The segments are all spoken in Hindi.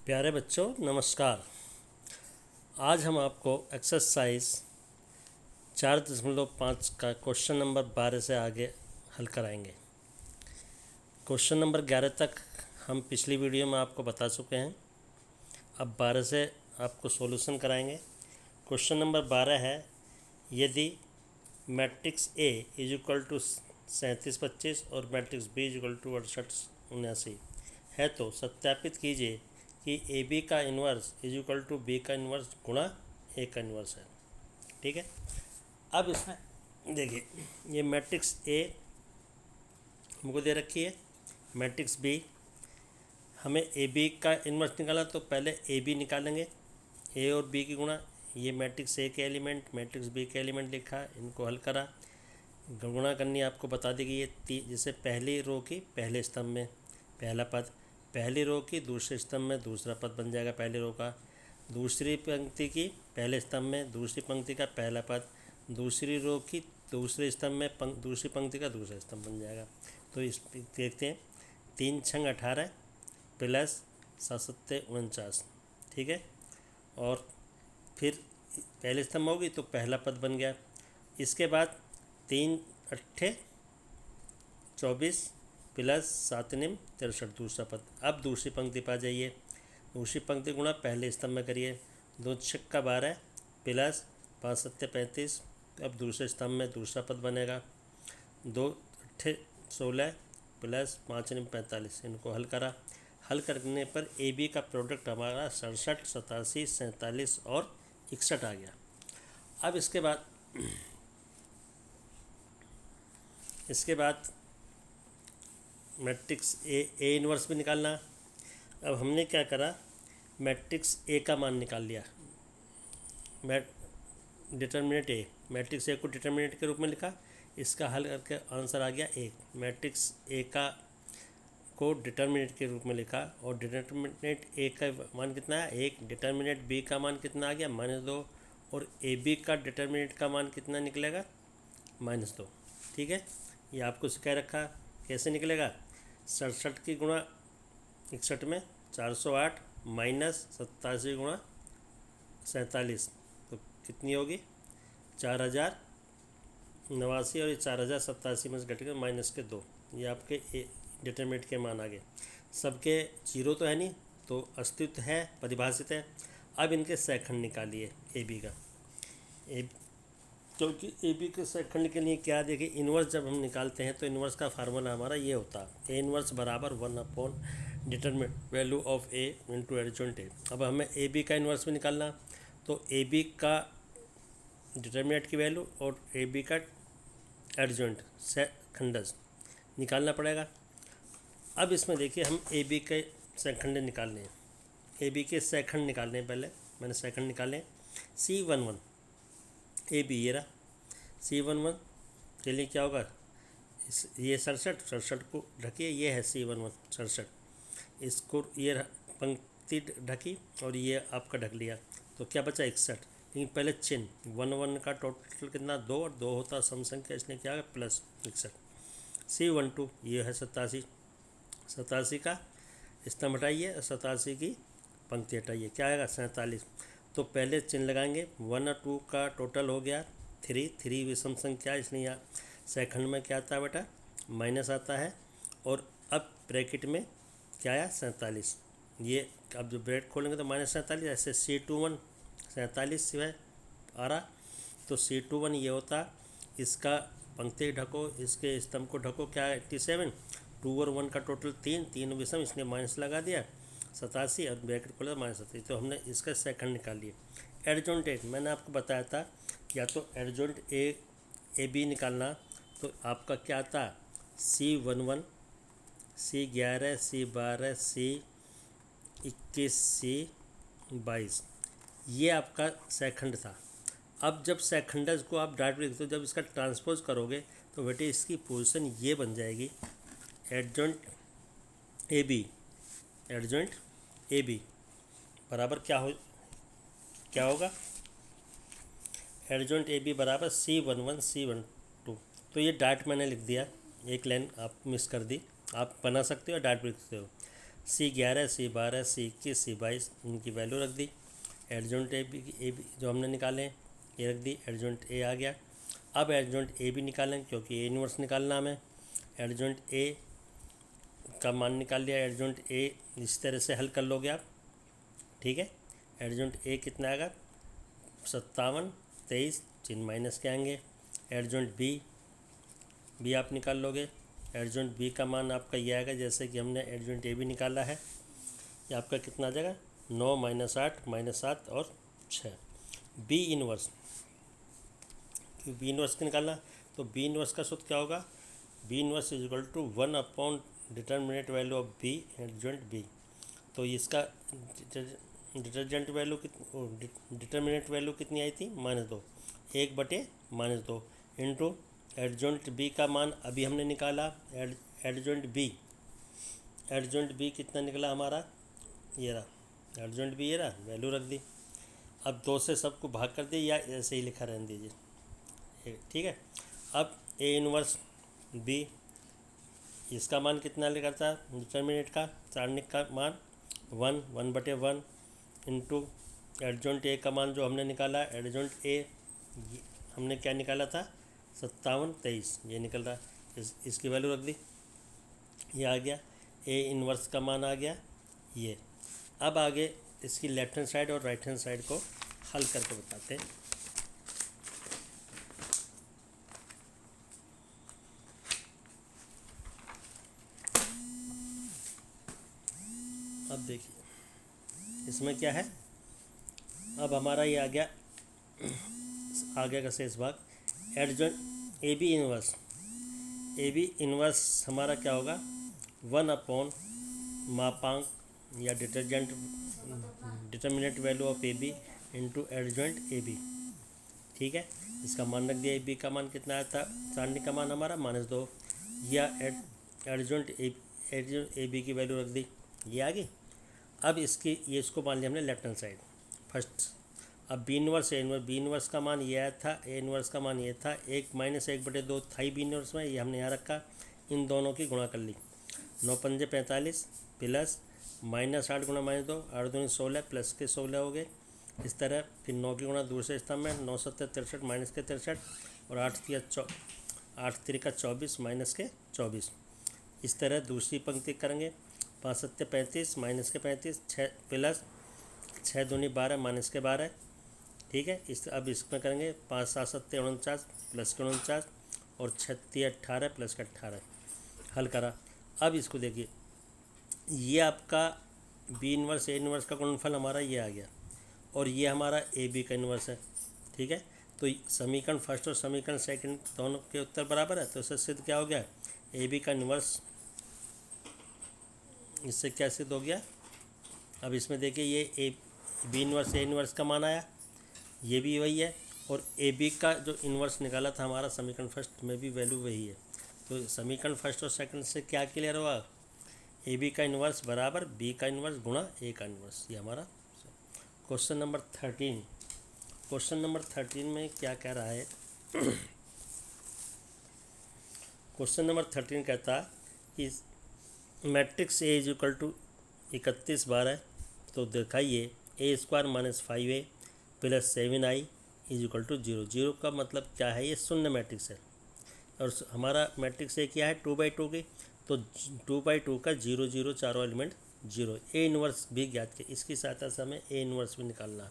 प्यारे बच्चों नमस्कार। आज हम आपको एक्सरसाइज 4.5 का क्वेश्चन नंबर 12 से आगे हल कराएंगे। क्वेश्चन नंबर 11 तक हम पिछली वीडियो में आपको बता चुके हैं। अब 12 से आपको सॉल्यूशन कराएंगे। क्वेश्चन नंबर 12 है, यदि matrix A is equal to 3725 और matrix B is equal to 6879 है तो सत्यापित कीजिए कि ए बी का inverse is equal to B का इन्वर्स गुणा ए का इन्वर्स है। ठीक है। अब इसमें देखिए, ये मैट्रिक्स ए हमको दे रखी है, मैट्रिक्स बी हमें ए बी का इन्वर्स निकाला, तो पहले ए बी निकालेंगे, ए और बी की गुणा। ये मैट्रिक्स ए के एलिमेंट मैट्रिक्स बी के एलिमेंट लिखा, इनको हल करा, गुणा करनी आपको बता दी गई है। जैसे पहली रो की पहले स्तंभ में पहला पद, पहली रो की दूसरे स्तंभ में दूसरा पद बन जाएगा पहली रो का, दूसरी पंक्ति की पहले स्तंभ में दूसरी पंक्ति का पहला पद, दूसरी रो की दूसरे स्तंभ में दूसरी पंक्ति का दूसरा स्तंभ बन जाएगा। तो इस देखते हैं, 3 छंग 18 प्लस 7 सत्ते 49। ठीक है। और फिर पहले स्तंभ होगी तो पहला पद बन गया। इसके बाद 3 अट्ठे 24 प्लस 7 निम 63 दूसरा पद। अब दूसरी पंक्ति पर आ जाइए, दूसरी पंक्ति गुणा पहले स्तंभ में करिए, 2 छक्का 12 प्लस 5 सत्ते 35। अब दूसरे स्तंभ में दूसरा पद बनेगा, 2 अट्ठे 16 प्लस 5 निम 45। इनको हल करा, हल करने पर ए बी का प्रोडक्ट हमारा 67, 87, 47 और 61 आ गया। अब इसके बाद मैट्रिक्स ए इन्वर्स भी निकालना। अब हमने क्या करा, मैट्रिक्स ए का मान निकाल लिया, डिटर्मिनेंट ए, मैट्रिक्स ए को डिटर्मिनेंट के रूप में लिखा, इसका हल करके आंसर आ गया ए। मैट्रिक्स ए का को डिटर्मिनेंट के रूप में लिखा और डिटर्मिनेंट ए का मान कितना है 1, डिटर्मिनेंट बी का मान कितना आ गया -2 और ए बी का डिटर्मिनेंट का मान कितना निकलेगा -2। ठीक है, ये आपको सिखा रखा कैसे निकलेगा। 67 की गुणा 61 में 408 माइनस 87 गुणा 47, तो कितनी होगी 4089 और ये 4087 में से घटेगा -2। ये आपके डिटरमिनेंट के मान आ गए। सबके जीरो तो है नहीं, तो अस्तित्व है, परिभाषित है। अब इनके सेकंड निकालिए ए बी का। क्योंकि ए बी के सेकंड के लिए क्या, देखिए इन्वर्स जब हम निकालते हैं तो इन्वर्स का फार्मूला हमारा ये होता है, ए इन्वर्स बराबर 1 determinant value of A into adjoint ए। अब हमें ए बी का इन्वर्स भी निकालना, तो ए बी का डिटरमिनेंट की वैल्यू और ए बी का एडजॉइंट सेकंडस निकालना पड़ेगा। अब इसमें देखिए, हम ए बी के सेकंड निकालने हैं, ए बी के सेकंड निकालने हैं। पहले मैंने सेकंड निकाले, C11 ए बी, ये रहा C11 के लिए क्या होगा, ये 67 को ढकिए, ये है C11 67, इसको ये पंक्ति ढकी और ये आपका ढक लिया, तो क्या बचा 61। लेकिन पहले चिन्ह 1 का टोटल कितना 2 और 2 होता सम संख्या, इसलिए क्या है प्लस 61। C12 ये है 87 का स्तंभ हटाइए, 87 की पंक्ति हटाइए, क्या आएगा 47। तो पहले चिन्ह लगाएंगे, 1 और 2 का टोटल हो गया 3 विषम संख्या, इसलिए यहाँ सेकंड में क्या आता है बेटा माइनस आता है। और अब ब्रैकेट में क्या आया 47, ये अब जो ब्रैकेट खोलेंगे तो -47, ऐसे C21 47 सिवाय आ रहा, तो C21 ये होता, इसका पंक्ति ढको, इसके स्तंभ को ढको, क्या है 87, 2 और 1 का टोटल 3 विषम, इसने माइनस लगा दिया 87 और ब्रैकेट खोला -87, तो हमने इसका सेकंड निकाल लिए। एडजॉइंट ए मैंने आपको बताया था, या तो एडजॉइंट ए बी निकालना, तो आपका क्या आता C11 C11 C12 C21 C22, ये आपका सेकंड था। अब जब सेकंडस को आप डायरेक्ट लिखते हो, जब इसका ट्रांसपोज करोगे तो बेटे इसकी पोजीशन ये बन जाएगी, adjoint A B, adjoint A B बराबर क्या होगा, एडजॉइंट ए बी बराबर C11 C12। तो ये डायरेक्ट मैंने लिख दिया, एक लाइन आप मिस कर दी, आप बना सकते हो डायरेक्ट लिख सकते हो। C11, C12, C21, C22 इनकी वैल्यू रख दी। एडजॉइंट ए बी जो हमने निकाले हैं ये रख दी, एडजॉइंट ए आ गया। अब एडजॉइंट ए भी निकालें क्योंकि ए इनवर्स निकालना हमें। एडजॉइंट ए का मान निकाल लिया, एडजॉइंट ए इस तरह से हल कर लोगे आप, ठीक है। एडजॉइंट ए कितना आएगा 57, 23, चिन्ह माइनस के आएंगे। एडजॉइंट बी आप निकाल लोगे। एडजॉइंट बी का मान आपका ये आएगा जैसे कि हमने एडजॉइंट ए भी निकाला है, ये आपका कितना आ जाएगा 9 - 8 - 7 और 6। बी इनवर्स, बी इनवर्स का निकालना, तो बी इनवर्स का सूत्र क्या होगा, B inverse is equal to 1 upon determinant value of B adjoint B. तो इसका डिटर्जेंट वैल्यू डिटर्मिनेंट वैल्यू कितनी आई थी -2, 1/-2 इंटू एडजॉइंट बी का मान अभी हमने निकाला। एडजॉइंट बी कितना निकला हमारा, ये रहा एडजॉइंट बी, ये रहा वैल्यू रख दी। अब 2 से सबको भाग कर दिए या ऐसे ही लिखा रहने दीजिए, ठीक है। अब ए इनवर्स बी, इसका मान कितना निकलता है डिटर्मिनेंट का, सारणिक का मान 1/1 इंटू एडजॉइंट ए का मान जो हमने निकाला, एडजॉइंट ए हमने क्या निकाला था 57, 23, ये निकल रहा है, इसकी वैल्यू रख दी, ये आ गया। ए इनवर्स का मान आ गया ये। अब आगे इसकी लेफ्ट हैंड साइड और राइट हैंड साइड को हल करके बताते हैं। अब देखिए इसमें क्या है, अब हमारा ये आ गया आगे का शेष भाग, एडजॉइंट ए बी इनवर्स हमारा क्या होगा 1 अपॉन मापांक या determinant value of A B into adjoint A B, ठीक है। इसका मान रख दिया, ए बी का मान कितना आया था, सारणिक का मान हमारा -2, या एडजॉइंट ए बी की वैल्यू रख दी, ये आ गई। अब इसको मान लिया हमने लेफ्ट हैंड साइड फर्स्ट। अब बी इनवर्स बी इनवर्स का मान ये आया था, ए इनवर्स का मान ये था, 1 - 1/2 था बी इनवर्स में, ये हमने यहाँ रखा, इन दोनों की गुणा कर ली। 9 × 5 = 45 प्लस -8 × -2 8 × 2 = 16 प्लस के 16 हो गए। इस तरह फिर 9 की गुणा दूसरे स्तंभ में, 9 × 7 = 63 माइनस के 63 और 8 × 3 = 24 माइनस के 24। इस तरह दूसरी पंक्ति करेंगे, 5 × 7 = 35 माइनस के 35, 6 प्लस 6 × 2 = 12 माइनस के 12, ठीक है। अब इसमें करेंगे 5 × 7 = 49 प्लस के 49 और 6 × 3 = 18 प्लस के 18, हल करा। अब इसको देखिए, ये आपका बी इनवर्स ए इनवर्स का गुणनफल हमारा ये आ गया और ये हमारा ए बी का इनवर्स है, ठीक है। तो समीकरण फर्स्ट और समीकरण सेकंड दोनों के उत्तर बराबर है, तो इससे सिद्ध क्या हो गया, ए बी का इनवर्स, इससे क्या सिद्ध हो गया। अब इसमें देखिए ये A B inverse A inverse का मान आया, ये भी वही है, और ए बी का जो इनवर्स निकाला था हमारा समीकरण फर्स्ट में भी वैल्यू वही है। तो समीकरण फर्स्ट और सेकंड से क्या क्लियर हुआ, ए बी का इनवर्स बराबर बी का इनवर्स गुणा ए का इनवर्स, ये हमारा क्वेश्चन नंबर 13। क्वेश्चन नंबर 13 में क्या कह रहा है क्वेश्चन नंबर 13 कहता है कि matrix A is equal to 31 बार है, तो दिखाइए A² - 5A plus 7I is equal to 0। 0 का मतलब क्या है, ये शून्य मैट्रिक्स है और हमारा मैट्रिक्स ए क्या है 2/2 की, तो 2/2 का 0 0 चारों एलिमेंट 0। ए इनवर्स भी ज्ञात किया, इसकी सहायता से हमें ए इनवर्स भी निकालना है।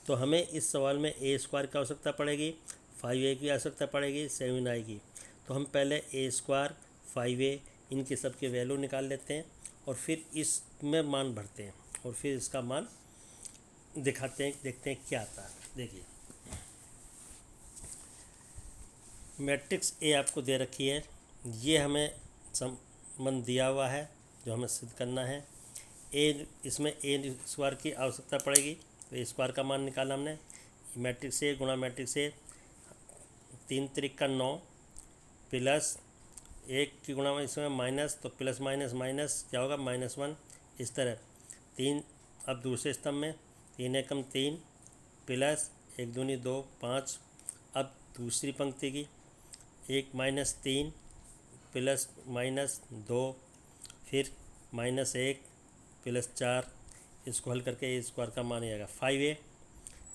तो हमें इस सवाल में A² की आवश्यकता पड़ेगी, 5A की आवश्यकता पड़ेगी, 7I की। तो हम पहले A², 5A इनके सब के वैल्यू निकाल लेते हैं और फिर इसमें मान भरते हैं और फिर इसका मान दिखाते हैं, देखते हैं क्या आता है। देखिए मैट्रिक्स ए आपको दे रखी है, ये हमें संबंध दिया हुआ है जो हमें सिद्ध करना है। इसमें A² की आवश्यकता पड़ेगी, तो A² का मान निकाला हमने, मैट्रिक्स ए गुणा मैट्रिक्स ए, 3 × 3 = 9 प्लस 1 की गुणा में इसमें माइनस, तो प्लस माइनस माइनस क्या होगा -1। इस तरह 3, अब दूसरे स्तंभ में 3 × 1 = 3 प्लस 1 × 2 = 2 5। अब दूसरी पंक्ति की 1 - 3 प्लस -2 फिर -1 प्लस 4, इसको हल करके ए स्क्वायर का मान आएगा 5a।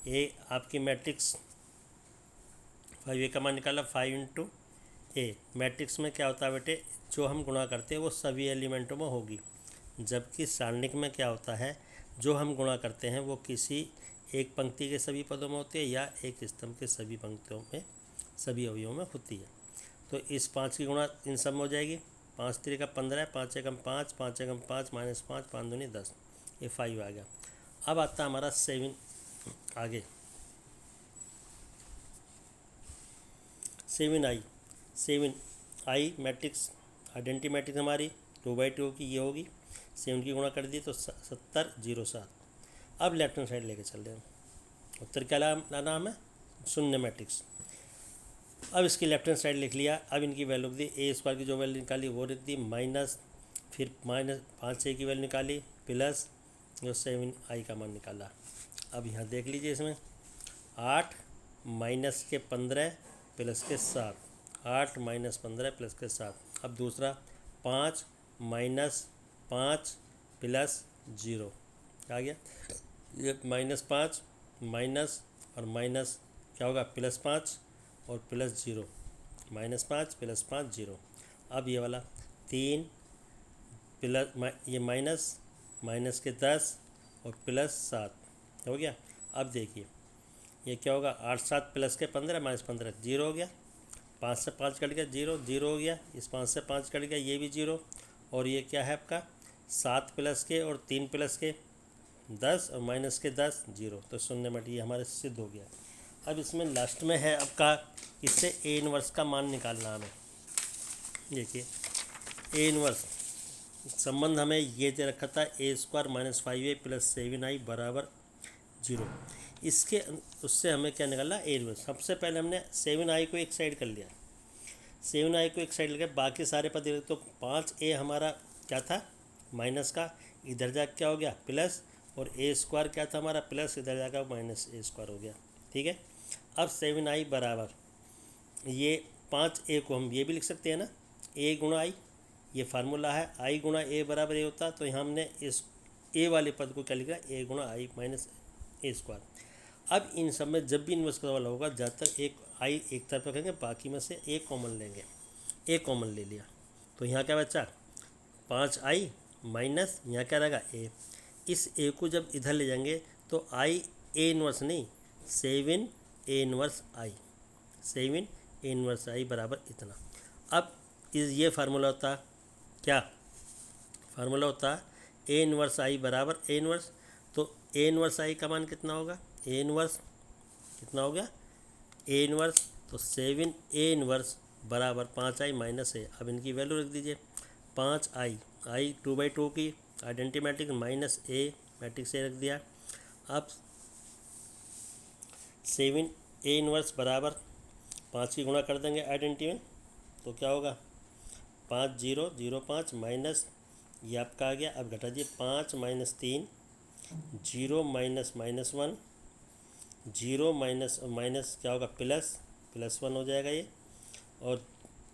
ए आपकी मैट्रिक्स 5a का मान निकाला 5 इंटू ए। मैट्रिक्स में क्या होता है बेटे, जो हम गुणा करते हैं वो सभी एलिमेंटों में होगी, जबकि सारणिक में क्या होता है, जो हम गुणा करते हैं वो किसी एक पंक्ति के सभी पदों में होती है या एक स्तंभ के सभी पंक्तियों में सभी अवयवों में होती है। तो इस 5 की गुणा इन सब में हो जाएगी। 5 3 का 15, 5 एकम 5, 5 एकम 5 माइनस 5, 5 दूनी 10, ये 5 आ गया। अब आता है हमारा 7 आगे, 7i मैट्रिक्स आइडेंटिटी मैट्रिक्स हमारी 2/2 की ये होगी। 7 की गुणा कर दी तो 70 0 7। अब लेफ्ट हैंड साइड लेके चल रहे हैं, उत्तर क्या लाना हमें, शून्य मैट्रिक्स। अब इसकी लेफ्ट हैंड साइड लिख लिया। अब इनकी वैल्यू दी, ए स्क्वायर की जो वैल्यू निकाली वो लिख दी, माइनस, फिर माइनस 5a की वैल्यू निकाली, प्लस जो 7i का मान निकाला। अब यहाँ देख लीजिए, इसमें 8 माइनस के 15 प्लस के 7, 8 माइनस 15 प्लस के 7। अब दूसरा 5 माइनस 5 प्लस 0 आ गया, ये -5 माइनस और माइनस क्या होगा, +5 और प्लस 0, -5 प्लस 5 0। अब ये वाला 3 प्लस ये माइनस के 10 और प्लस 7 हो गया। अब देखिए ये क्या होगा, 8 7 प्लस के 15 माइनस 15 0 हो गया, 5 से 5 कट गया 0 0 हो गया, इस 5 से 5 कट गया ये भी 0, और ये क्या है आपका 7 प्लस के और 3 प्लस के 10 और माइनस के 10 0, तो शून्य मट ये हमारे सिद्ध हो गया। अब इसमें लास्ट में है आपका, इससे ए इनवर्स का मान निकालना हमें। देखिए ए इनवर्स संबंध हमें ये दे रखा था, ए square minus 5a plus 7i बराबर 0। इसके उससे हमें क्या निकालना, ए इनवर्स। सबसे पहले हमने 7i को एक साइड कर लिया, 7i को एक साइड लेकर बाकी सारे पद, तो 5a हमारा क्या था माइनस का, इधर जा क्या हो गया प्लस, और ए स्क्वायर क्या था हमारा प्लस, इधर जाकर माइनस ए स्क्वायर हो गया। ठीक है, अब 7i बराबर ये 5a को हम ये भी लिख सकते हैं ना, a गुणा आई, ये फार्मूला है, i गुणा a बराबर ए होता, तो यहाँ हमने इस a वाले पद को क्या लिखा, a गुणा i माइनस ए स्क्वायर। अब इन सब में जब भी इन्वर्स का वाला होगा, ज़्यादातर एक i एक तरफ रखेंगे, बाकी में से a कॉमन लेंगे, a कॉमन ले लिया तो यहाँ क्या बचा 5i माइनस यहाँ क्या रहेगा a। इस a को जब इधर ले जाएंगे तो i a इन्वर्स नहीं 7a inverse i, 7a inverse i बराबर इतना। अब ये फार्मूला होता क्या, फार्मूला होता a इन्वर्स i बराबर a इन्वर्स, तो a इन्वर्स i का मान कितना होगा, a इन्वर्स कितना हो गया a इन्वर्स, तो 7a इन्वर्स बराबर 5i माइनस a। अब इनकी वैल्यू रख दीजिए, 5i, i 2/2 की identity matrix minus a matrix से रख दिया। अब 7a इन्वर्स बराबर 5 की गुणा कर देंगे आइडेंटिटी में, तो क्या होगा 5 0 0 5 माइनस ये आपका आ गया। अब घटा दिए 5 minus 3 0 minus minus 1 0 minus minus क्या होगा प्लस 1 हो जाएगा ये, और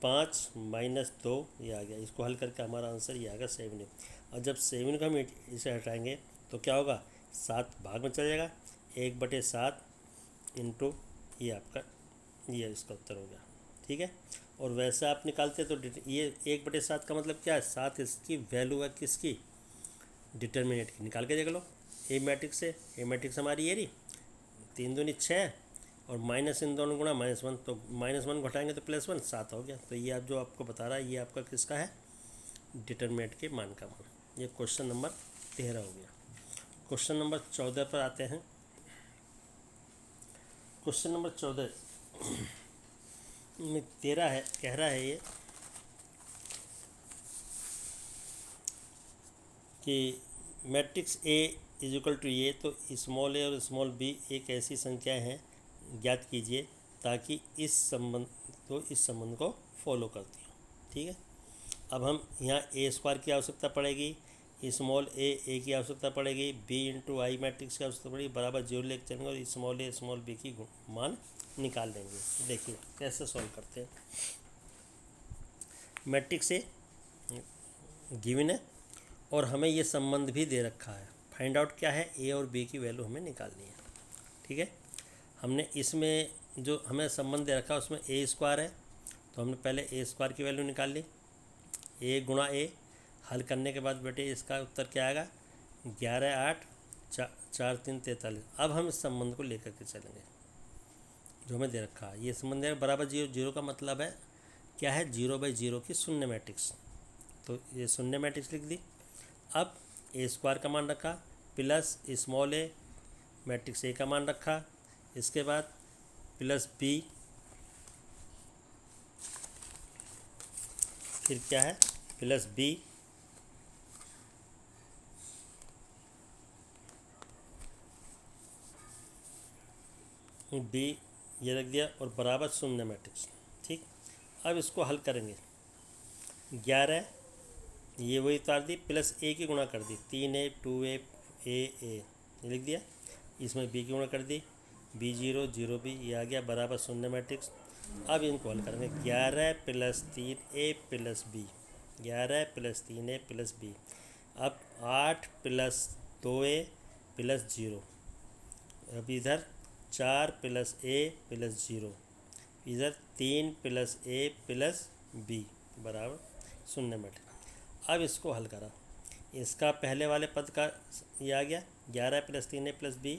5 माइनस 2 ये आ गया। इसको हल करके हमारा आंसर ये आएगा 7। और जब 7 को हम इसे हटाएंगे तो क्या होगा 7 भाग में चला जाएगा, 1/7 इंटू ये आपका ये इसका उत्तर हो गया। ठीक है, और वैसे आप निकालते तो ये 1/7 का मतलब क्या है, 7 इसकी वैल्यू है किसकी, डिटर्मिनेंट की। निकाल के देख लो ए मैट्रिक्स से, ए मैट्रिक्स हमारी ये रही 3 दूनी 6 और माइनस इन दोनों गुणा -1, तो -1 घटाएंगे तो +1 7 हो गया। तो ये आप जो आपको बता रहा है ये आपका किसका है, डिटर्मिनेंट के मान का मान। ये क्वेश्चन नंबर 13 हो गया। क्वेश्चन नंबर 14 पर आते हैं। क्वेश्चन नंबर 14 में 13 है, कह रहा है ये कि मैट्रिक्स A इक्वल टू ये, तो स्मॉल a और स्मॉल b एक ऐसी संख्याएं हैं, ज्ञात कीजिए ताकि इस संबंध को फॉलो करती हो। ठीक है, अब हम यहाँ a स्क्वायर की आवश्यकता पड़ेगी, स्मॉल a की आवश्यकता पड़ेगी, b इंटू आई मैट्रिक्स की आवश्यकता पड़ेगी, बराबर 0 लेके चलेंगे और स्मॉल a स्मॉल b की मान निकाल देंगे। देखिए कैसे सॉल्व करते हैं। मैट्रिक्स A गिवन है और हमें ये संबंध भी दे रखा है। फाइंड आउट क्या है, ए और बी की वैल्यू हमें निकालनी है। ठीक है, हमने इसमें जो हमें संबंध दे रखा है उसमें ए स्क्वायर है, तो हमने पहले ए स्क्वायर की वैल्यू निकाल ली। ए गुणा ए हल करने के बाद बेटे इसका उत्तर क्या आएगा, 11 8 4 3 43। अब हम इस संबंध को लेकर के चलेंगे जो हमें दे रखा है। ये संबंध है बराबर जीरो, जीरो का मतलब है क्या है, 0/0 की शून्य मैट्रिक्स। तो ये शून्य मैट्रिक्स लिख दी। अब ए स्क्वायर का मान रखा plus small A matrix A का मान रखा, इसके बाद प्लस बी, फिर क्या है प्लस बी, बी ये रख दिया और बराबर शून्य मैट्रिक्स। ठीक, अब इसको हल करेंगे। 11 ये वही उतार दी, प्लस ए की गुणा कर दी, 3a 2a ए लिख दिया। इसमें बी की गुणा कर दी, बी 0 0 बी, ये आ गया बराबर शून्य मैट्रिक्स। अब इनको हल करेंगे, 11 + 3a + b, 11 + 3a + b। अब 8 + 2a + 0। अब इधर 4 + a + 0, इधर 3 + a + b बराबर शून्य मैट्रिक्स। अब इसको हल करा, इसका पहले वाले पद का ये आ गया 11 + 3a + b,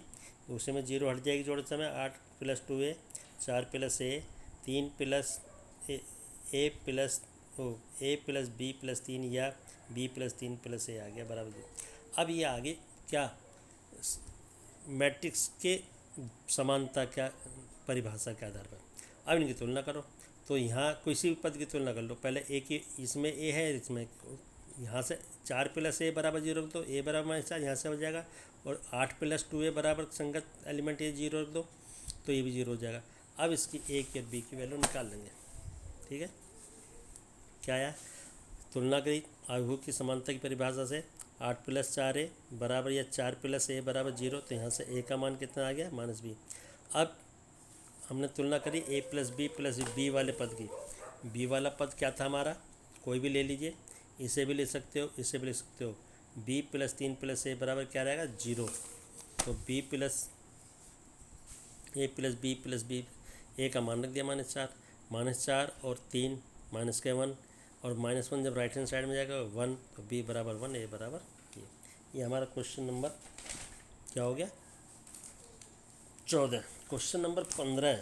दूसरे में 0 हट जाएगी जोड़ते समय, 8 + 2a, 4 + a, 3 + a + b + 3 या b + 3 + a आ गया बराबर 0। अब ये आगे क्या मैट्रिक्स के समानता क्या परिभाषा के आधार पर, अब इनकी तुलना करो। तो यहाँ किसी भी पद की तुलना कर लो, पहले ए की, इसमें ए है, इसमें यहाँ से 4 + a बराबर 0 रख दो, a बराबर -4 यहाँ से हो जाएगा, और 8 + 2a बराबर संगत एलिमेंट ये 0 रख दो तो ये भी 0 हो जाएगा। अब इसकी ए की और बी की वैल्यू निकाल लेंगे। ठीक है, क्या आया, तुलना करी अभिभुज की समानता की परिभाषा से, 8 + 4a बराबर या 4 + a बराबर 0, तो यहाँ से a का मान कितना आ गया -b। अब हमने तुलना करी a + b + b वाले पद की, b वाला पद क्या था हमारा, कोई भी ले लीजिए, इसे भी ले सकते हो, इसे भी ले सकते हो। b + 3 + a बराबर क्या रहेगा 0, तो b + a + b + b, a का मान रख दिया -4 और 3 -1, और -1 जब राइट हैंड साइड में जाएगा 1, तो b बराबर 1, a बराबर ये हमारा क्वेश्चन नंबर क्या हो गया 14। क्वेश्चन नंबर 15,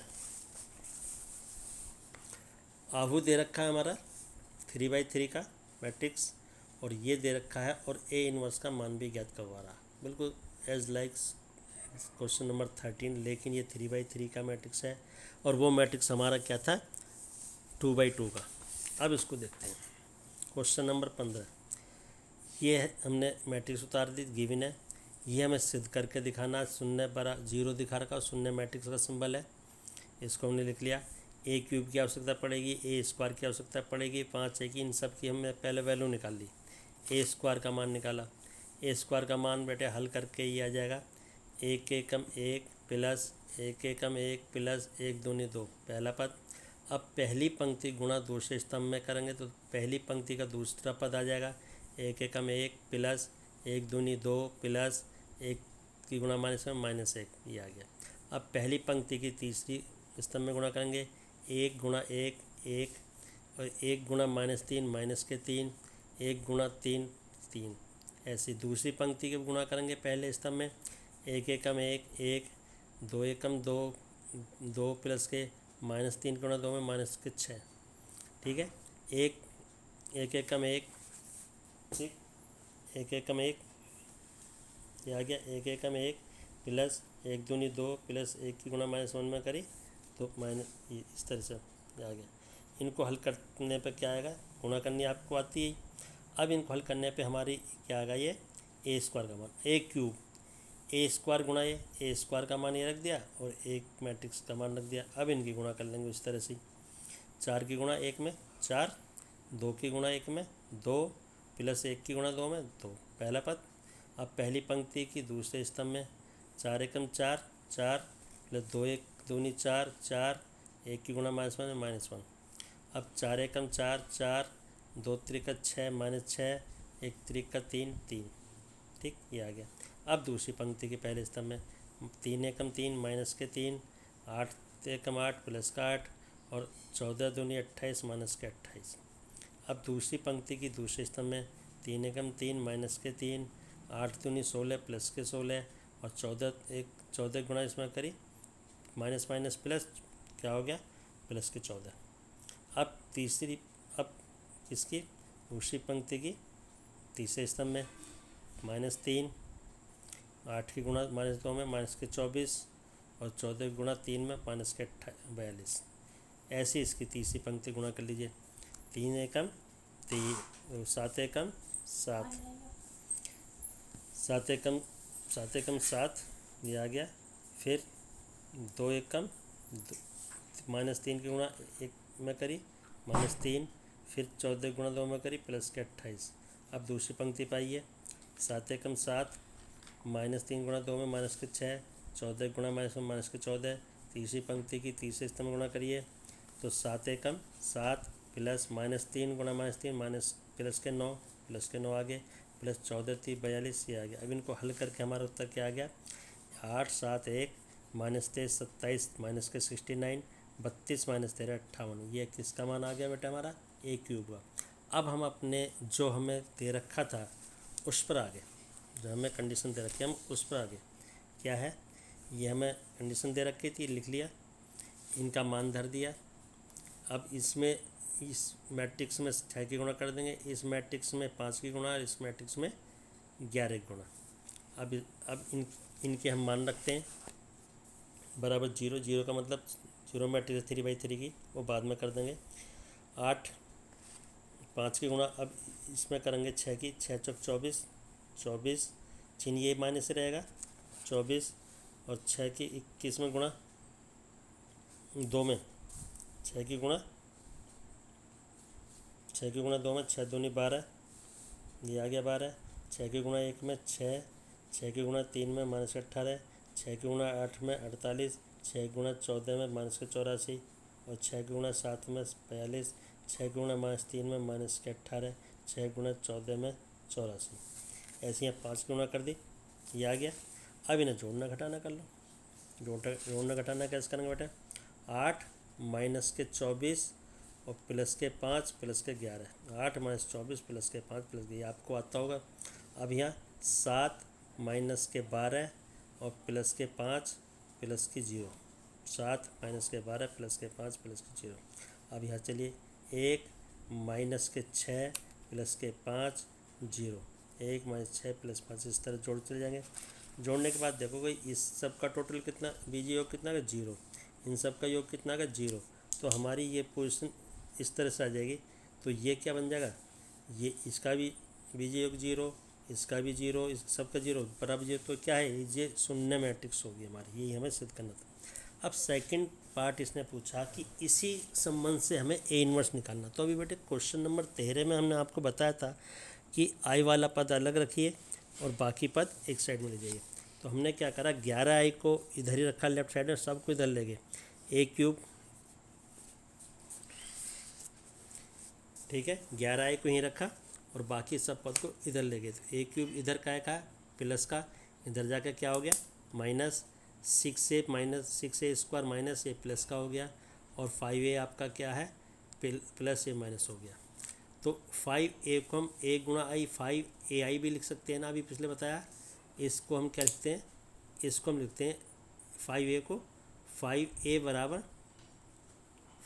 आहू दे रखा है हमारा 3/3 का मैट्रिक्स, और ये दे रखा है, और ए इनवर्स का मान भी ज्ञात करवा रहा, बिल्कुल एज लाइक क्वेश्चन नंबर 13, लेकिन ये 3/3 का मैट्रिक्स है, और वो मैट्रिक्स हमारा क्या था 2/2 का। अब इसको देखते हैं, क्वेश्चन नंबर 15, ये है, हमने मैट्रिक्स उतार दी, गिवन है, ये हमें सिद्ध करके दिखाना, शून्य बरा 0 दिखा रखा, शून्य मैट्रिक्स का सिंबल है, इसको हमने लिख लिया। ए क्यूब की आवश्यकता पड़ेगी, ए स्क्वायर की आवश्यकता पड़ेगी, 5 है कि इन सब की हमने पहले वैल्यू निकाल ली, ए स्क्वायर का मान निकाला। ए स्क्वायर का मान बेटे हल करके ये आ जाएगा 1 एकम 1 प्लस 1 एकम 1 प्लस 1 दूनी 2, पहला पद। अब पहली पंक्ति गुणा दूसरे स्तंभ में करेंगे तो पहली पंक्ति का दूसरा पद आ जाएगा 1 एकम 1 प्लस 1 दूनी 2 प्लस 1 की गुणा -1, ये आ गया। अब पहली पंक्ति की तीसरी स्तंभ में गुणा करेंगे 1 गुणा 1 1, और 1 गुणा -3 1 गुणा 3 3। ऐसी दूसरी पंक्ति के गुणा करेंगे पहले स्तंभ में 1 एकम 1 1, 2 एकम 2 2 प्लस के -3 गुणा 2 में -6। ठीक है, 1 एकम 1, ठीक, 1 एकम 1 ये आ गया, 1 एकम 1 प्लस 1 दूनी 2 प्लस 1 की गुणा -1 में करी तो इस तरह से आ गया। इनको हल करने पे क्या आएगा, गुणा करनी आपको आती है। अब इनको हल करने पे हमारी क्या आएगा, ये ए स्क्वायर का मान, ए क्यूब, ए स्क्वायर गुणा ए स्क्वायर का मान ये रख दिया, और एक मैट्रिक्स का मान रख दिया। अब इनकी गुणा कर लेंगे उस तरह से, 4 की गुणा 1 में 4, 2 की गुणा 1 में 2 प्लस 1 की गुणा 2 में 2, पहला पद। अब पहली पंक्ति की दूसरे स्तंभ में 4 एकम 4 4 प्लस 2 1 दूनी 4 4, 1 की गुणा -1 में -1। अब 4 एकम 4 4, 2 त्रिक 6 -6, एक त्रिक का 3 3, ठीक, ये आ गया। अब दूसरी पंक्ति के पहले स्तंभ में 3 एकम 3 माइनस के 3, 8 एकम 8 प्लस का 8 और 14 दूनी 28 माइनस के 28। अब दूसरी पंक्ति की दूसरे स्तंभ में 3 एकम 3 माइनस के 3, 8 दूनी 16 प्लस के 16 और 14 गुणा इसमें करी माइनस माइनस प्लस, क्या हो गया, प्लस के 14। अब इसकी दूसरी पंक्ति की तीसरे स्तंभ में -3, 8 की गुणा -2 में माइनस के 24 और 14 गुणा 3 में माइनस के 42। ऐसी इसकी तीसरी पंक्ति गुणा कर लीजिए। 3 एकम 3, 7 एकम 7, 7 एकम 7 ये आ गया। फिर 2 एकम -3 की गुणा 1 में करी -3, फिर 14 गुणा 2 में करी प्लस के 28। अब दूसरी पंक्ति पाइए 7 एकम 7 -3 गुणा 2 में माइनस के 6, 14 गुणा माइनस में माइनस के 14। तीसरी पंक्ति की तीसरे स्तंभ गुणा करिए तो 7 एकम 7 प्लस -3 गुणा -3 माइनस प्लस के 9 आगे प्लस 14 3 42, ये आ गया। अब इनको हल करके हमारा उत्तर क्या आ गया, 8 7 1 -23 27 माइनस के 69 32 माइनस 13 58। ये किसका मान आ गया बेटा, हमारा a क्यूब का। अब हम अपने जो हमें दे रखा था उस पर आगे, जो हमें कंडीशन दे रखी हम उस पर आगे क्या है, ये हमें कंडीशन दे रखी थी, लिख लिया, इनका मान धर दिया। अब इसमें इस मैट्रिक्स में 6 की गुणा कर देंगे, इस मैट्रिक्स में 5 की गुणा और इस मैट्रिक्स में 11 की गुणा। अब इनके हम मान रखते हैं बराबर 0, 0 का मतलब 0 मैट्रिक्स 3/3 की, वो बाद में कर देंगे। 8 5 की गुणा, अब इसमें करेंगे 6 की, 6 चौक 24 24, चिन्ह ये माइनस से रहेगा 24 और 6 की 21 में गुणा 2 में 6 की गुणा 2 में 6 दूनी 12, ये आ गया 12। 6 की गुणा 1 में 6, 6 की गुणा 3 में माइनस 18, 6 की गुणा 8 में 48, 6 की गुणा 14 में माइनस के 84 और 6 की गुणा 7 में 42, 6 की गुणा -3 में माइनस के 18, 6 गुणा 14 में 84। ऐसे यहाँ 5 की गुणा कर दी, ये आ गया। अब इन्हें जोड़ना घटाना कर लो। जोड़ना घटाना कैसे करेंगे बेटा, 8 माइनस के 24 और प्लस के 5 प्लस के 11, 8 माइनस 24 प्लस के 5 प्लस के, ये आपको आता होगा। अब यहाँ 7 माइनस के 12 और प्लस के 5 प्लस की 0, 7 माइनस के 12 प्लस के 5 प्लस की 0। अब यहाँ चलिए 1 माइनस के 6 प्लस के 5 0, 1 माइनस 6 प्लस 5, इस तरह जोड़ चले जाएंगे। जोड़ने के बाद देखो भाई इस सब का टोटल कितना, बीजीय योग कितना का 0, इन सब का योग कितना का 0, तो हमारी ये पोजीशन इस तरह से आ जाएगी। तो ये क्या बन जाएगा, ये इसका भी बीजीय योग 0, इसका भी 0, इस सब का 0 बराबर 0, तो क्या है ये शून्य मैट्रिक्स होगी हमारी, यही हमें सिद्ध करना था। अब सेकंड पार्ट इसने पूछा कि इसी संबंध से हमें ए इन्वर्स निकालना। तो अभी बेटे क्वेश्चन नंबर 13 में हमने आपको बताया था कि आई वाला पद अलग रखिए और बाकी पद एक साइड में ले जाइए। तो हमने क्या करा, 11i को इधर ही रखा लेफ्ट साइड में, सबको इधर ले गए, a क्यूब, ठीक है, 11i को यहीं रखा और बाकी सब पद को इधर ले गए। तो a क्यूब इधर का है प्लस का, इधर जाकर क्या हो गया -6a square minus a plus का हो गया और 5a आपका क्या है प्लस a माइनस हो गया। तो 5a को हम a गुणा i 5ai भी लिख सकते हैं ना, अभी पिछले बताया। इसको हम क्या लिखते हैं, इसको हम लिखते हैं 5a को 5a बराबर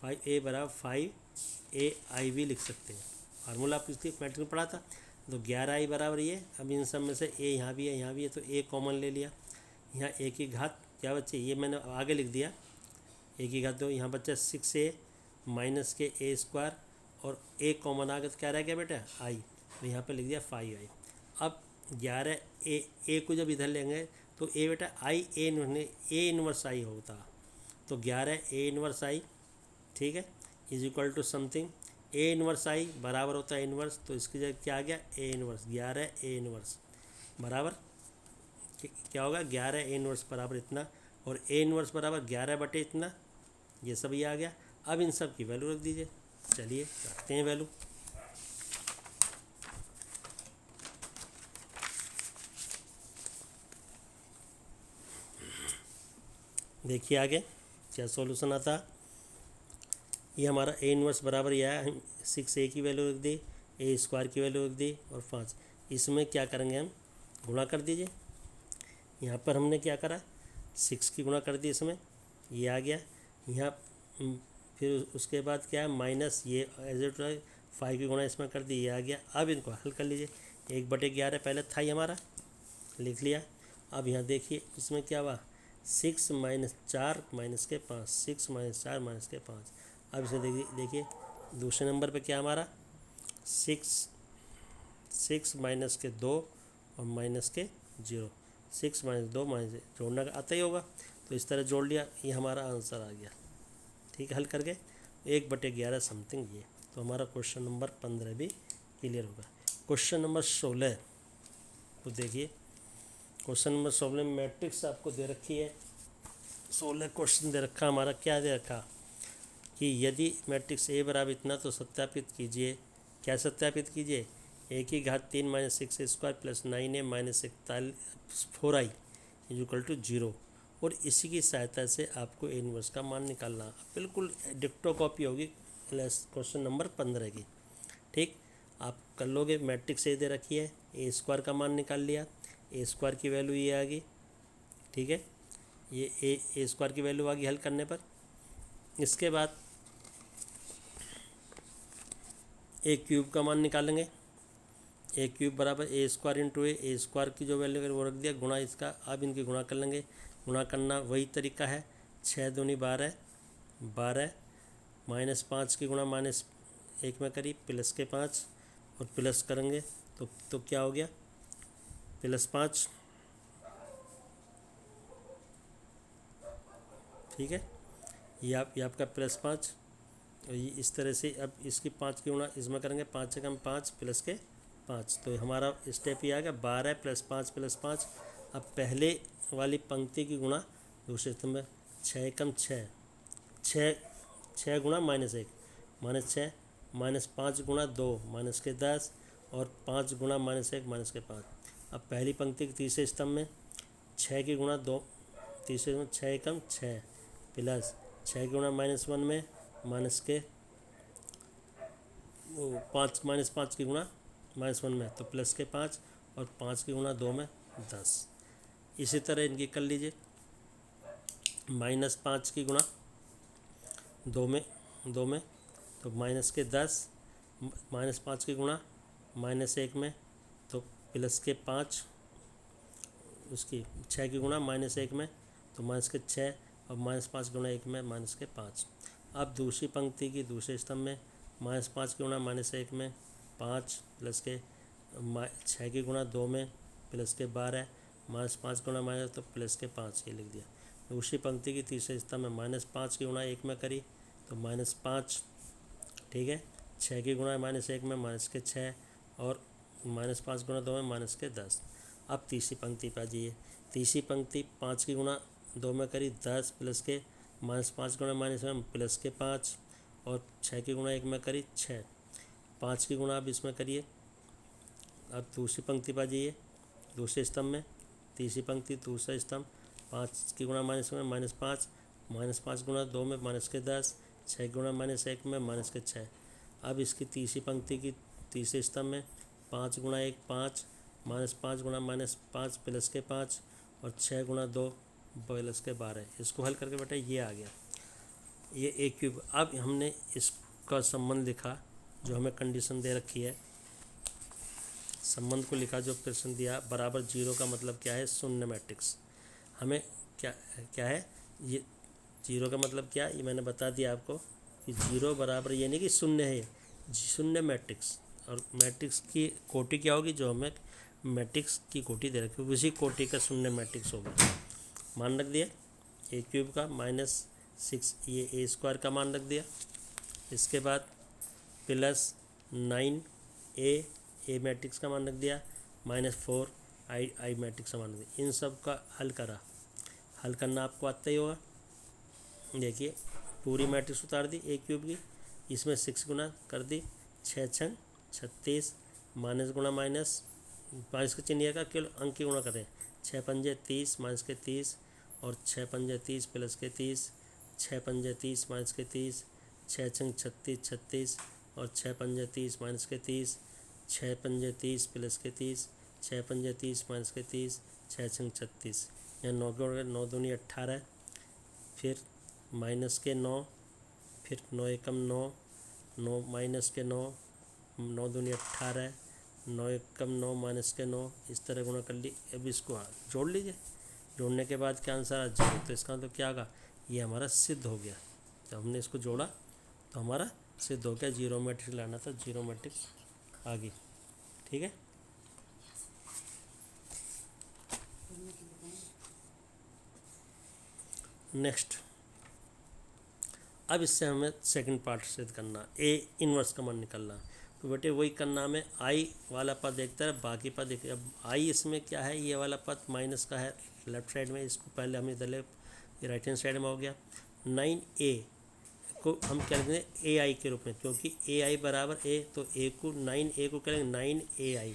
5ai भी लिख सकते हैं। फार्मूला आप पिछले मैट्रिक में पढ़ा था। तो 11i बराबर ये, अब इन सब में से a यहाँ भी है यहाँ भी है, तो a कॉमन ले लिया। यहाँ a की घात क्या बच्चे, ये मैंने आगे लिख दिया, a की घात 2, यहाँ बच्चा 6a माइनस के a स्क्वायर और a कॉमन आ गया तो क्या रह गया बेटा i, तो यहाँ पे लिख दिया 5i। अब 11a को जब इधर लेंगे तो a बेटा a इनवर्स i होता, तो 11a इनवर्स i, ठीक है, is equal to something a inverse i बराबर होता है इनवर्स, तो इसकी जगह क्या आ गया a इनवर्स, 11a इनवर्स बराबर क्या होगा 11a इनवर्स बराबर इतना, और a इनवर्स बराबर 11 बटे इतना, ये सब ये आ गया। अब इन सब की वैल्यू रख दीजिए, चलिए रखते हैं वैल्यू। देखिए आगे क्या सॉल्यूशन आता है। ये हमारा ए इनवर्स बराबर ये आया, हम 6 ए की वैल्यू रख दी, ए स्क्वायर की वैल्यू रख दी और 5। इसमें क्या करेंगे हम, गुणा कर दीजिए। यहाँ पर हमने क्या करा, 6 की गुणा कर दी, इसमें ये आ गया। यहाँ फिर उसके बाद क्या है, माइनस ये एज इट 5 की गुणा इसमें कर दी, ये आ गया। अब इनको हल कर लीजिए। 1/11 पहले था ही हमारा, लिख लिया। अब यहाँ देखिए इसमें क्या हुआ, 6 - 4 - 5, 6 - 4 - 5। अब इसे देखिए दूसरे नंबर पे क्या हमारा 6 -2 और -0, 6 - 2 जोड़ना का आता ही होगा, तो इस तरह जोड़ लिया, ये हमारा आंसर आ गया। ठीक है, हल करके 1/11 समथिंग ये। तो हमारा क्वेश्चन नंबर 15 भी क्लियर होगा। क्वेश्चन नंबर 16 को देखिए। क्वेश्चन नंबर 16 में मैट्रिक्स आपको दे रखी है। 16 क्वेश्चन दे रखा, हमारा क्या दे रखा कि यदि मैट्रिक्स ए बराबर इतना तो सत्यापित कीजिए। क्या सत्यापित कीजिए, ए की घात 3 - 6 square plus 9a - 4i equal to 0। और इसी की सहायता से आपको ए इनवर्स का मान निकालना। बिल्कुल डिक्टो कॉपी होगी क्वेश्चन नंबर 15 की। ठीक, आप कर लोगे। मैट्रिक्स ए दे रखी है, ए स्क्वायर का मान निकाल लिया, ए स्क्वायर की वैल्यू ये आ गई। ठीक है, ये ए स्क्वायर की वैल्यू आ गई हल करने पर। इसके बाद ए क्यूब का मान निकालेंगे। ए क्यूब बराबर ए स्क्वायर इंटू ए स्क्वायर की जो वैल्यू है वो रख दिया, गुणा इसका। अब इनकी गुणा कर लेंगे। गुणा करना वही तरीका है, 6 दूनी 12, 12 -5 की गुणा -1 में करी, प्लस के 5 और प्लस करेंगे तो क्या हो गया, +5। ठीक है, ये आपका +5। और ये इस तरह से अब इसकी 5 की गुणा इसमें करेंगे, 5 से कम 5 प्लस के 5, तो हमारा स्टेप ये आ गया 12 + 5 + 5। अब पहले वाली पंक्ति की गुणा दूसरे स्तंभ में, 6 एकम 6, 6 गुणा -1 -6, -5 गुणा 2 -10 और 5 गुणा -1 -5। अब पहली पंक्ति के तीसरे स्तंभ में 6 की गुणा 2, तीसरे में 6 एकम 6 प्लस 6 की गुणा -1 में माइनस के 5 की गुणा -1 में तो प्लस के 5 और 5 की गुणा 2 में 10। इसी तरह इनकी कर लीजिए। -5 की गुणा 2 में तो माइनस के 10, -5 की गुणा -1 में तो प्लस के 5, उसकी 6 की गुणा -1 में तो माइनस के 6 और -5 गुणा 1 में -5। अब दूसरी पंक्ति की दूसरे स्तंभ में -5 की गुणा -1 में 5 प्लस के 6 की गुणा 2 में प्लस के 12 -5 गुणा माइनस तो प्लस के 5 ये लिख दिया। दूसरी पंक्ति की तीसरे स्तंभ में -5 की गुणा 1 में करी तो -5। ठीक है, 6 की गुणा -1 में -6 और -5 गुणा 2 में -10। अब तीसरी पंक्ति पर आ जाइए। तीसरी पंक्ति 5 की गुणा 2 में करी 10 प्लस के -5 गुणा -1 प्लस के 5 और 6 की गुणा 1 में करी 6, 5 की गुणा अब इसमें करिए। अब दूसरी पंक्ति पर जाइए, दूसरे स्तंभ में तीसरी पंक्ति दूसरा स्तंभ 5 की गुणा -5 -5 गुणा 2 में -10, 6 गुणा -1 में -6। अब इसकी तीसरी पंक्ति की तीसरे स्तंभ में 5 गुणा 1 5 -5 गुणा -5 प्लस के 5 और 6 गुणा 2 प्लस के 12। इसको हल करके बेटा ये आ गया, ये ए क्यूब। अब हमने इसका संबंध लिखा जो हमें कंडीशन दे रखी है, संबंध को लिखा जो प्रश्न दिया बराबर 0 का मतलब क्या है, शून्य मैट्रिक्स। हमें क्या है ये 0 का मतलब क्या, ये मैंने बता दिया आपको कि 0 बराबर ये नहीं कि शून्य है, शून्य मैट्रिक्स। और मैट्रिक्स की कोटि क्या होगी, जो हमें मैट्रिक्स की कोटि दे रखी है उसी कोटि का शून्य मैट्रिक्स होगा। मान रख दिया ए क्यूब का -6, ये ए स्क्वायर का मान रख दिया। इसके बाद प्लस 9a मैट्रिक्स का मान रख दिया, -4i मैट्रिक्स का मान रख दिया। इन सब का हल करा, हल करना आपको आता ही होगा। देखिए पूरी मैट्रिक्स उतार दी ए क्यूब की, इसमें 6 गुना कर दी, 6 छंग 36, माइनस गुणा माइनस का चिन्ह का केवल अंक की गुणा करें, 6 पंजे 30 -30 और 6×5 = 30 प्लस के 30, 6×5 = 30 माइनस के 30, 6×6 = 36 36 और 6×5 माइनस के 30, 6×5 प्लस के 30, 6×5 माइनस के 30, 6×6 = 36। यहाँ 9 के 9 दूनी 18, फिर माइनस के 9, फिर 9 एकम 9, 9 माइनस के 9, 9 दूनी 18, 9 एकम 9 माइनस के 9, इस तरह गुणा कर ली। अब इसको जोड़ लीजिए, जोड़ने के बाद क्या आंसर आ जाए, तो इसका मतलब क्या होगा, ये हमारा सिद्ध हो गया। जब हमने इसको जोड़ा तो हमारा सिद्ध हो गया। जीरो मैट्रिक्स लाना था, जीरो मैट्रिक्स आ गई। ठीक है, नेक्स्ट। अब इससे हमें सेकंड पार्ट सिद्ध करना, ए इन्वर्स का मान निकलना। तो बेटे वही करना, हमें आई वाला पद देखता है, बाकी पद देख। अब आई इसमें क्या है, ये वाला पद माइनस का है लेफ्ट साइड में, इसको पहले हम इधर ये राइट हैंड साइड में हो गया। 9a को हम क्या लिखेंगे, ए आई के रूप में, क्योंकि ए आई बराबर ए, तो ए को 9a को करेंगे 9ai।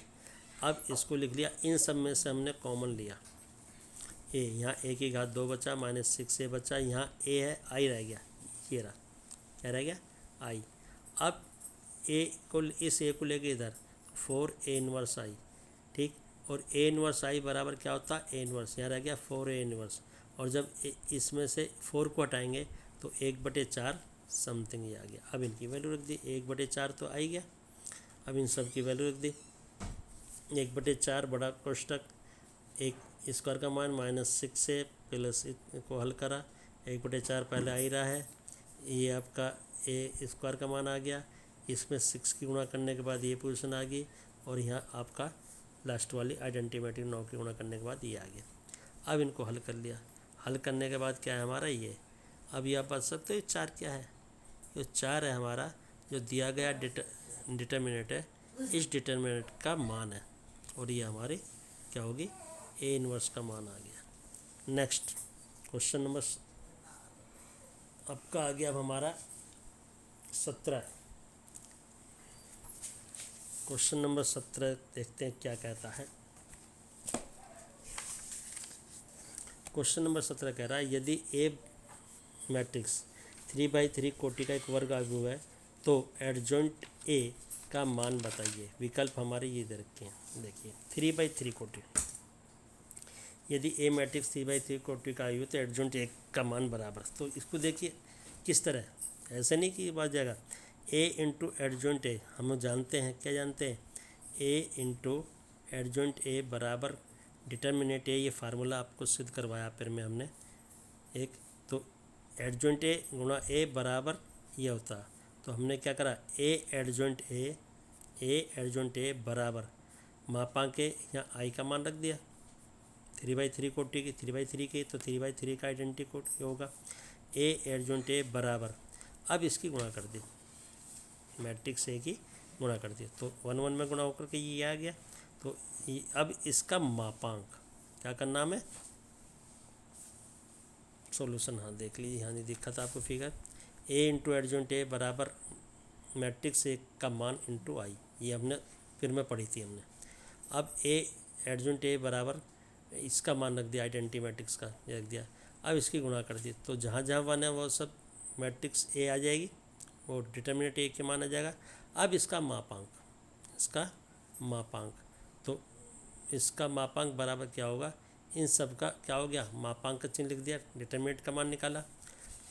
अब इसको लिख लिया, इन सब में से हमने कॉमन लिया ए, यहाँ ए की घात 2 बचा, -6a बचा, यहाँ ए है, आई रह गया, ये रहा, क्या रह गया, आई। अब ए को, इस ए को लेके इधर 4a इनवर्स आई, ठीक। और a इनवर्स आई बराबर क्या होता है, a इनवर्स, यहाँ रह गया 4a इनवर्स। और जब इसमें से 4 को हटाएंगे तो 1/4 समथिंग ये आ गया। अब इनकी वैल्यू रख दी, 1/4 तो आई गया। अब इन सब की वैल्यू रख दी, 1/4 बड़ा कोष्टक, एक स्क्वायर का मान -6 प्लस को हल करा, 1/4 पहले आ ही रहा है, ये आपका ए स्क्वायर का मान आ गया। इसमें 6 की गुणा करने के बाद ये पोजीशन आ गई, और यहाँ आपका लास्ट वाली आइडेंटिमेटिक 9 की गुणा करने के बाद ये आ गया। अब इनको हल कर लिया, हल करने के बाद क्या है हमारा ये, अब ये आप बता सकते हो ये 4 क्या है, ये 4 है हमारा जो दिया गया डिटर्मिनेंट है, इस डिटर्मिनेंट का मान है, और ये हमारी क्या होगी, ए इनवर्स का मान आ गया। नेक्स्ट क्वेश्चन नंबर आपका आ गया, अब हमारा 17। क्वेश्चन नंबर 17 देखते हैं क्या कहता है। क्वेश्चन नंबर 17 कह रहा है, यदि ए मैट्रिक्स 3/3 कोटि का एक वर्ग अवयव है तो एडजॉइंट ए का मान बताइए। विकल्प हमारे ये दे रखे हैं, देखिए 3/3 कोटि, यदि ए मैट्रिक्स 3/3 कोटि का अवयव तो एडजॉइंट ए का मान बराबर। तो इसको देखिए किस तरह, ऐसे नहीं कि बात जाएगा, ए इंटू एडजॉइंट ए, हम जानते हैं, क्या जानते हैं, ए इंटू एडजॉइंट ए बराबर डिटर्मिनेंट ए, ये फार्मूला आपको सिद्ध करवाया फिर में हमने एक। तो एडजॉइंट ए गुणा ए बराबर ये होता, तो हमने क्या करा, ए एडजॉइंट ए बराबर मापांक ए, यहाँ आई का मान रख दिया, 3/3 कोटि की, 3/3 की, तो 3/3 का आइडेंटिटी कोट होगा, ए एडजॉइंट ए बराबर। अब इसकी गुणा कर दी, मैट्रिक्स ए की गुणा कर दी, तो 1 1 में गुणा होकर के ये आ गया। तो अब इसका मापांक क्या करना हमें, सॉल्यूशन, हाँ देख लीजिए, यहाँ नहीं दिखा था आपको फिगर, ए इंटू एडजॉइंट ए बराबर मैट्रिक्स ए का मान इंटू आई, ये हमने फिर में पढ़ी थी हमने। अब ए एडजॉइंट ए बराबर इसका मान रख दिया, आइडेंटिटी मैट्रिक्स का रख दिया। अब इसकी गुणा कर दी, तो जहाँ जहाँ वन है वो सब मैट्रिक्स ए आ जाएगी, वो डिटर्मिनेंट ए के मान आ जाएगा। अब इसका मापांक, तो इसका मापांक बराबर क्या होगा, इन सब का क्या हो गया, मापांक का चिन्ह लिख दिया, डिटर्मिनेंट का मान निकाला।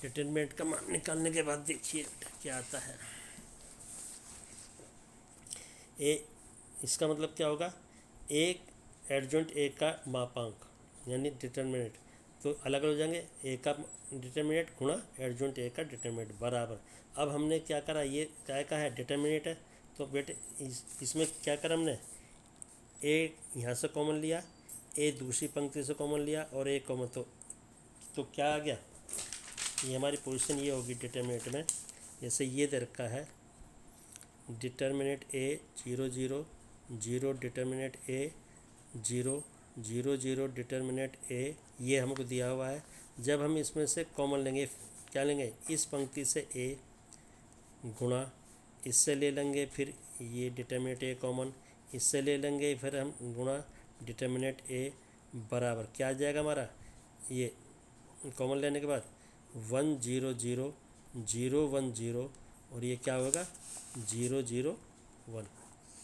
डिटर्मिनेंट का मान निकालने के बाद देखिए क्या आता है, ए, इसका मतलब क्या होगा, एक एडजॉइंट ए का मापांक यानी डिटर्मिनेंट, तो अलग अलग हो जाएंगे, ए का डिटर्मिनेंट गुणा एडजॉइंट ए का डिटर्मिनेंट बराबर। अब हमने क्या करा, ये क्या का है, डिटर्मिनेंट है, तो बेटे इसमें क्या करा हमने, ए यहाँ से कॉमन लिया, ए दूसरी पंक्ति से कॉमन लिया, और ए कॉमन, तो क्या आ गया, ये हमारी पोजीशन ये होगी डिटर्मिनेंट में, जैसे ये दे रखा है, डिटर्मिनेंट ए 0 0 0, डिटर्मिनेंट ए 0 0 0, डिटर्मिनेंट ए, ये हमको दिया हुआ है। जब हम इसमें से कॉमन लेंगे, क्या लेंगे, इस पंक्ति से ए गुणा इससे ले लेंगे, फिर ये डिटर्मिनेंट ए कॉमन इससे ले लेंगे, फिर हम गुणा डिटर्मिनेंट ए बराबर क्या आ जाएगा हमारा, ये कॉमन लेने के बाद 1 0 0 0 1 0 और ये क्या होगा 0 0 1,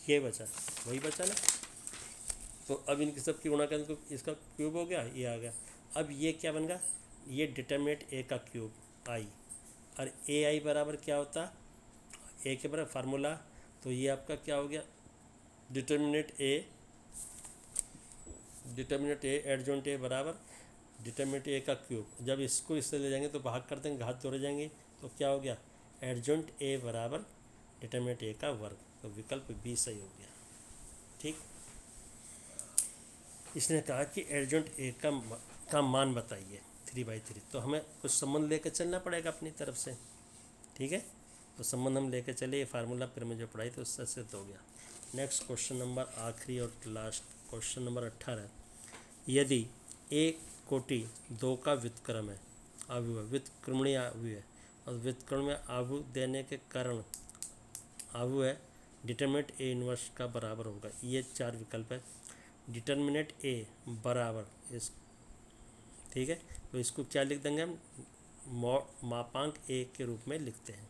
ये बचा, वही बचा ना। तो अब इनकी सब की गुणा करें तो इसका क्यूब हो गया, ये आ गया। अब ये क्या बन गया, ये डिटरमिनेंट ए का क्यूब आई, और ए आई बराबर क्या होता, ए के बराबर फार्मूला, तो ये आपका क्या हो गया डिटरमिनेंट ए एडजॉइंट ए बराबर डिटरमिनेंट ए का क्यूब। जब इसको इससे ले जाएंगे तो भाग कर देंगे, घात जोड़े जाएंगे, तो क्या हो गया एडजॉइंट ए बराबर डिटरमिनेंट ए का वर्ग। तो विकल्प बी सही हो गया। ठीक, इसने कहा कि एडजॉइंट ए का मान बताइए 3/3, तो हमें कुछ संबंध लेकर चलना पड़ेगा अपनी तरफ से। ठीक है, तो संबंध हम लेकर चले, ये फार्मूला फिर में जो पढ़ाई तो उससे सिद्ध हो गया। नेक्स्ट क्वेश्चन नंबर आखिरी और लास्ट क्वेश्चन नंबर 18। यदि ए कोटि 2 का व्युत्क्रम है, आव्यूह व्युत्क्रमणीय आव्यूह है, और व्युत्क्रम में आव्यूह देने के कारण आव्यूह है डिटरमिनेंट ए इनवर्स का बराबर होगा। ये 4 विकल्प है। डिटरमिनेंट ए बराबर इस, ठीक है, तो इसको क्या लिख देंगे हम, मापांक ए के रूप में लिखते हैं।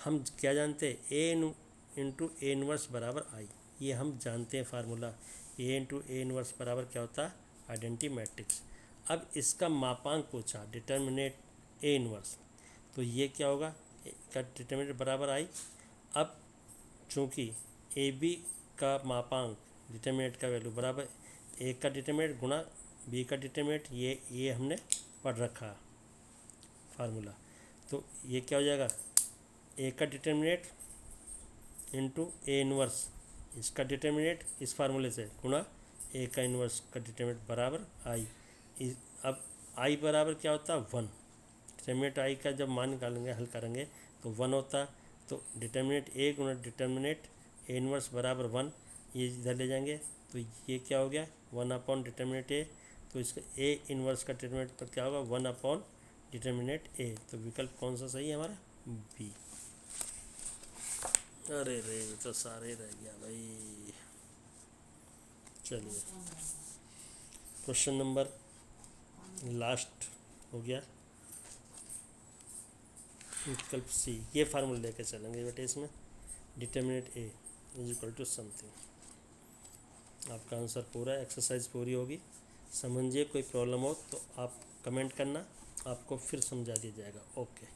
हम क्या जानते हैं, ए इंटू ए इनवर्स बराबर आई, ये हम जानते हैं formula. A into A inverse बराबर क्या होता है, आइडेंटिटी मैट्रिक्स। अब इसका मापांक पूछा डिटरमिनेंट ए इनवर्स, तो ये क्या होगा, ए का डिटरमिनेंट बराबर आई। अब चूँकि ए बी का मापांक डिटरमिनेंट का वैल्यू बराबर ए का डिटरमिनेंट गुणा बी का डिटरमिनेंट, ये हमने पढ़ रखा फार्मूला, तो ये क्या हो जाएगा ए का डिटरमिनेंट इंटू ए इनवर्स, इसका डिटरमिनेंट इस फार्मूले से गुणा ए का इनवर्स का डिटरमिनेंट बराबर आई। अब आई बराबर क्या होता है 1, डिटरमिनेंट आई का जब मान निकालेंगे हल करेंगे तो 1 होता, तो डिटरमिनेंट ए गुणा डिटरमिनेंट ए इनवर्स बराबर 1, ये इधर ले जाएंगे तो ये क्या हो गया 1 अपॉन डिटरमिनेंट ए, तो इसका ए इनवर्स का डिटरमिनेंट पर क्या होगा 1 अपॉन डिटरमिनेंट ए। तो विकल्प कौन सा सही है हमारा, बी। अरे रे तो सारे रह गया भाई। चलिए क्वेश्चन नंबर लास्ट हो गया, विकल्प सी, ये फार्मूला लेकर चलेंगे बेटे इसमें, determinant A is equal to something. आपका आंसर पूरा, एक्सरसाइज पूरी होगी। समझिए, कोई प्रॉब्लम हो तो आप कमेंट करना, आपको फिर समझा दिया जाएगा। ओके।